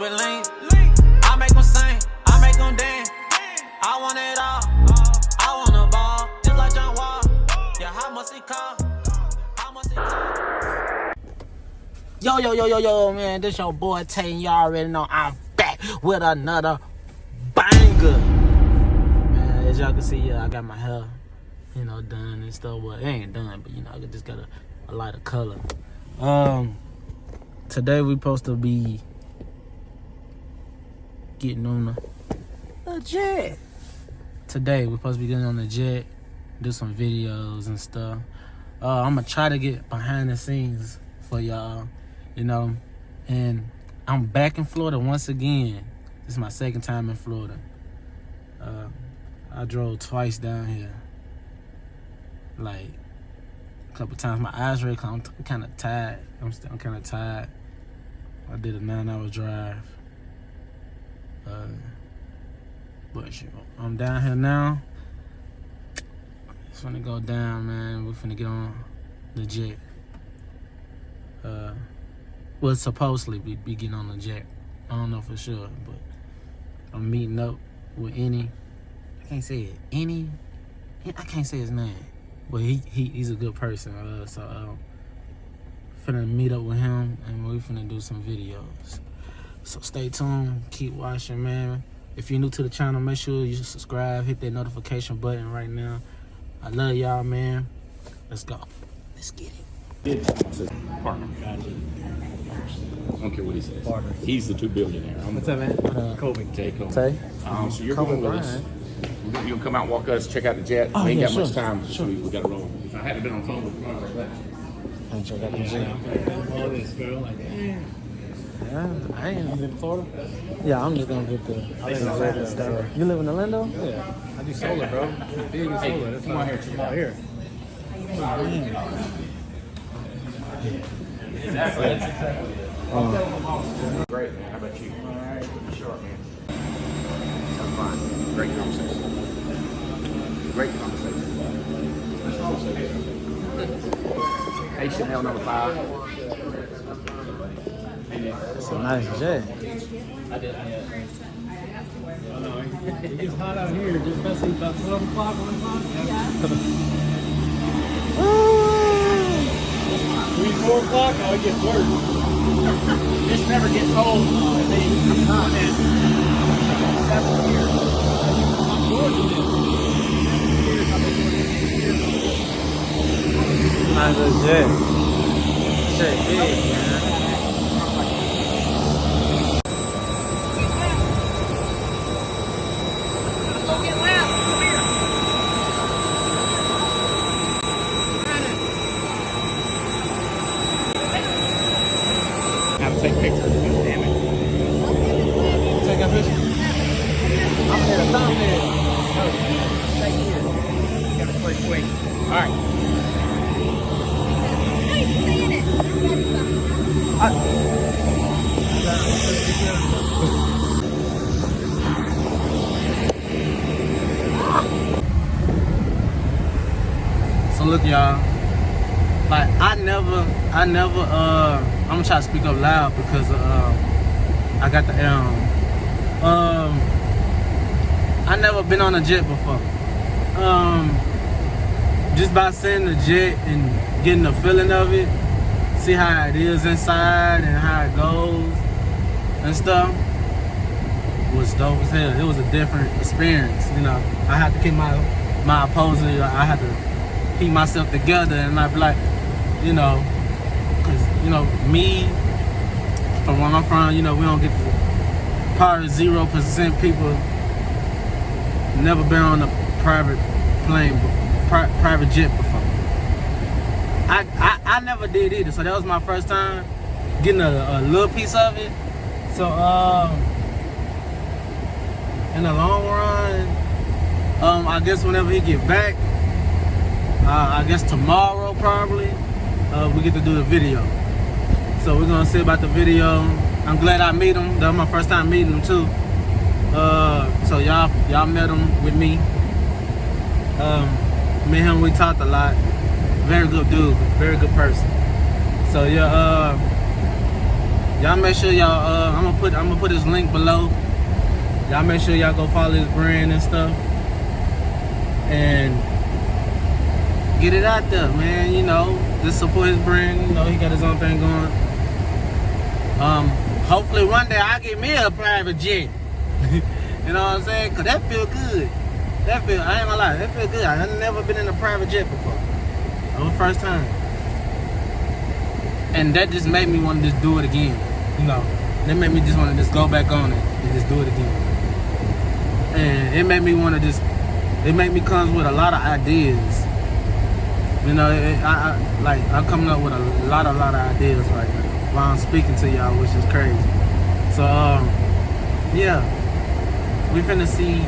with lean. I make them sing, I make them dance. I want it all, I want a ball. Just like John Wall. Yeah, how much it cost? How much it cost? Yo, man, this your boy Tay, and y'all already know I'm back with another banger. Man, as y'all can see, I got my hair, done and stuff. Well, it ain't done, but I just got a lighter color. Today we supposed to be getting on the jet. Today we're supposed to be getting on the jet, do some videos and stuff. I'm gonna try to get behind the scenes for y'all, and I'm back in Florida once again. This is my second time in Florida. I drove twice down here, like a couple times. My eyes really closed. I'm kind of tired. I'm kind of tired. I did a 9-hour drive. But I'm down here now. Just finna go down, man. We're finna get on the jet. Well, supposedly be getting on the jet. I don't know for sure, but I'm meeting up with I can't say it. I can't say his name, but he's a good person. So finna meet up with him, and we finna do some videos. So stay tuned, keep watching, man. If you're new to the channel, make sure you subscribe, hit that notification button right now. I love y'all, man. Let's go. Let's get it. Partner. Gotcha. I don't care what he says. Partner. He's the 2 billionaire. What's up, man? Kobe. Jay Kobe. Tay? So you're going with us. You're going to come out and walk us, check out the jet. We ain't got much time, so we got to roll. If I hadn't been on the phone with you, and check out the jet. all this, bro. Like, damn. Yeah, I ain't in Florida? Yeah, I'm just gonna get the. You live in Orlando? Yeah, I do solar, bro. Big in solar. That's why I'm here. I'm out here. Great, man. How about you? All right. Sure, man. Sounds fine. Great conversation. Great conversation. Hey, Chanel number 5. It's a nice jet. I did. It gets hot out here, just especially about 12 o'clock, 1 o'clock. Yeah. 3, 4 o'clock, oh, it gets worse. This never gets cold. I'm doing it 7 years. I'm doing this. Nice jet. Jet big, man. Take pictures. Damn it. Take a picture. I'm gonna hit a thumbnail. Take here. Got to play quick. All right. So look, y'all. Like I never. I'm gonna try to speak up loud because I got the I never been on a jet before. Just by seeing the jet and getting the feeling of it, see how it is inside and how it goes and stuff, was dope as hell. It was a different experience, I had to keep my posture. I had to keep myself together and not be like, because, me, from where I'm from, we don't get the probably 0% people never been on a private plane, private jet before. I never did either, so that was my first time getting a little piece of it. So, in the long run, I guess whenever he get back, I guess tomorrow probably, we get to do the video. So we're gonna see about the video. I'm glad I meet him. That was my first time meeting him too. So y'all met him with me. Me and him, we talked a lot. Very good dude, very good person. So yeah, Y'all make sure y'all. I'm gonna put his link below. Y'all make sure y'all go follow his brand and stuff, and get it out there, man. You know, just support his brand. You know, he got his own thing going. Hopefully one day I get me a private jet. You know what I'm saying? Cause that feel good. I ain't gonna lie, that feel good. I've never been in a private jet before. That was the first time. And that just made me want to just do it again. You know, that made me just want to just go back on it and just do it again. And it made me want to just, it made me come with a lot of ideas. You know, I'm coming up with a lot of ideas right now while I'm speaking to y'all, which is crazy. So, yeah, we finna see.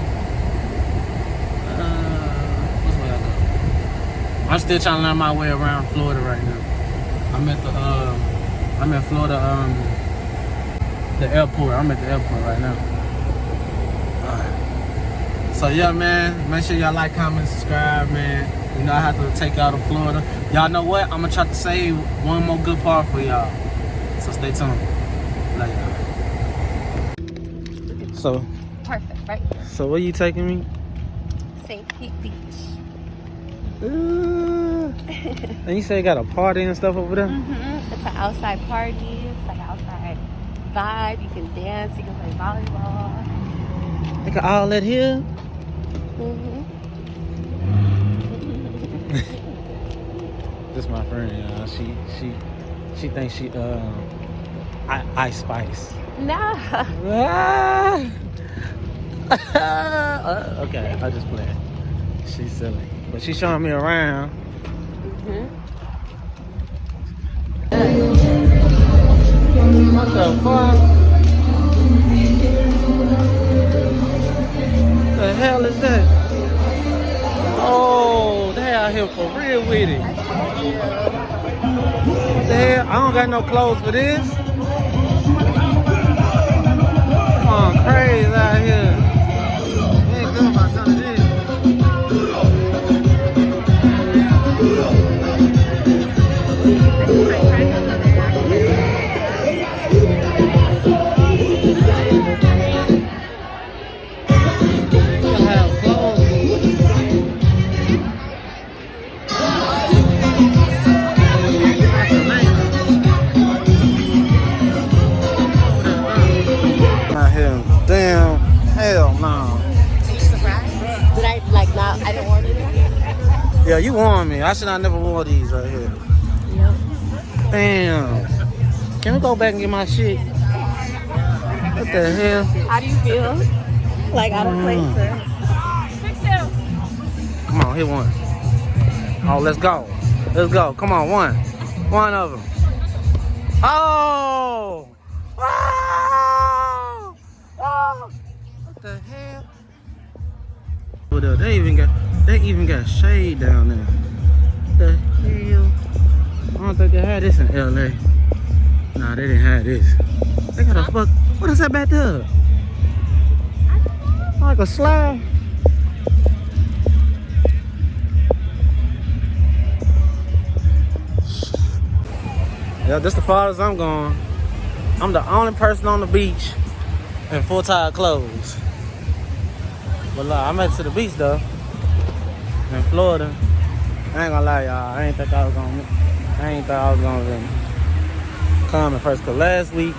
Which way I go? I'm still trying to learn my way around Florida right now. I'm in Florida, the airport. I'm at the airport right now. Alright. So yeah, man, make sure y'all like, comment, subscribe, man. You know, I have to take y'all to Florida. Y'all know what? I'm gonna try to save one more good part for y'all. So stay tuned. Love y'all. So Perfect, right here. So where you taking me? St. Pete Beach. And you say you got a party and stuff over there? It's an outside party. It's like an outside vibe. You can dance. You can play volleyball. They got all that here? This my friend, y'all. She thinks she Ice Spice. Nah. Okay, I just play it. She's silly, but she's showing me around. What the fuck? The hell is that? Oh, they out here for real with it. What the hell? I don't got no clothes for this. Come on, crazy out here. We ain't good about none of this. Damn, hell no. Surprised? Did I not? I didn't warn you. Yeah, you warned me. I should not never wore these right here. Yep. Damn. Can we go back and get my shit? What the hell? How do you feel? Like out of place? Come on, hit one. Oh, let's go. Let's go. Come on, one. One of them. Oh! Oh! Oh! What the hell? They even got shade down there. What the hell? I don't think they had this in LA. Nah, they didn't have this. They got a fuck. What is that back there? Like a slide. Yeah, this the farthest I'm going. I'm the only person on the beach in full-time clothes. But look, I made it to the beach though, in Florida. I ain't gonna lie, y'all. I ain't thought I was gonna come at first. Cause last week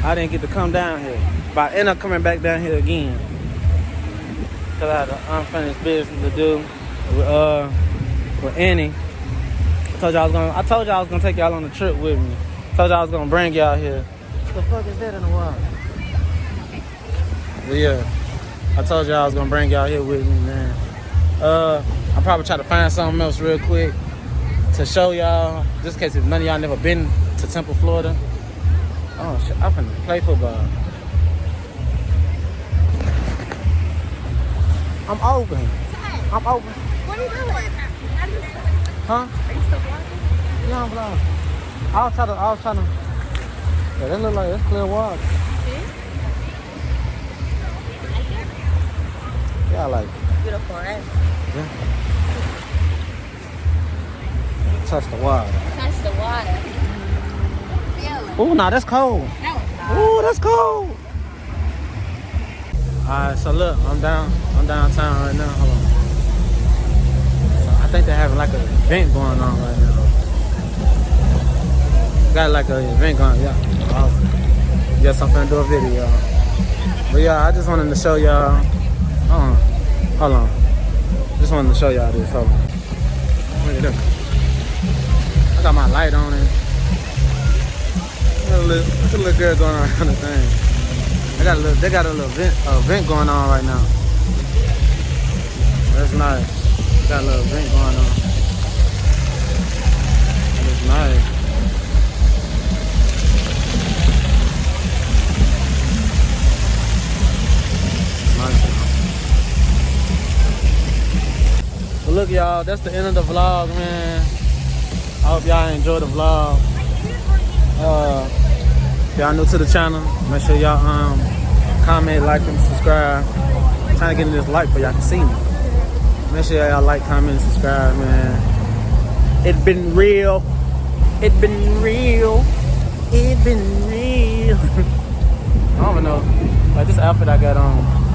I didn't get to come down here, but I ended up coming back down here again. Cause I had an unfinished business to do with Annie. I told y'all I was gonna take y'all on the trip with me. Told y'all I was gonna bring y'all here. What the fuck is that in the water? But yeah, I told y'all I was gonna bring y'all here with me, man. I'll probably try to find something else real quick to show y'all, just in case if none of y'all never been to Temple, Florida. Oh shit, I'm finna play football. I'm open. I'm open. What are you doing? How do you start? Huh? Are you still vlogging? Yeah, I'm vlogging. I was trying to. Yeah, that look like it's clear water. Yeah, I like it. Beautiful, right? Yeah. Touch the water. Touch the water. Feel it. Oh, nah, that's cold. Ooh, that's cold. Alright, so look, I'm downtown right now. Hold on. So I think they're having like an event going on right now. Got like an event going, yeah. Yes, I'm finna do a video. But yeah, I just wanted to show y'all. Hold on. Just wanted to show y'all this. Hold on. Look at that. I got my light on it. Look at the little girl going around the thing. They got a little event going on right now. That's nice. They got a little event going on. That's nice. But look, y'all, that's the end of the vlog, man. I hope y'all enjoyed the vlog. If y'all new to the channel, make sure y'all comment, like, and subscribe. I'm trying to get in this light for y'all can see me. Make sure y'all like, comment, and subscribe, man. It been real. It been real. It been real. I don't even know. Like this outfit I got on.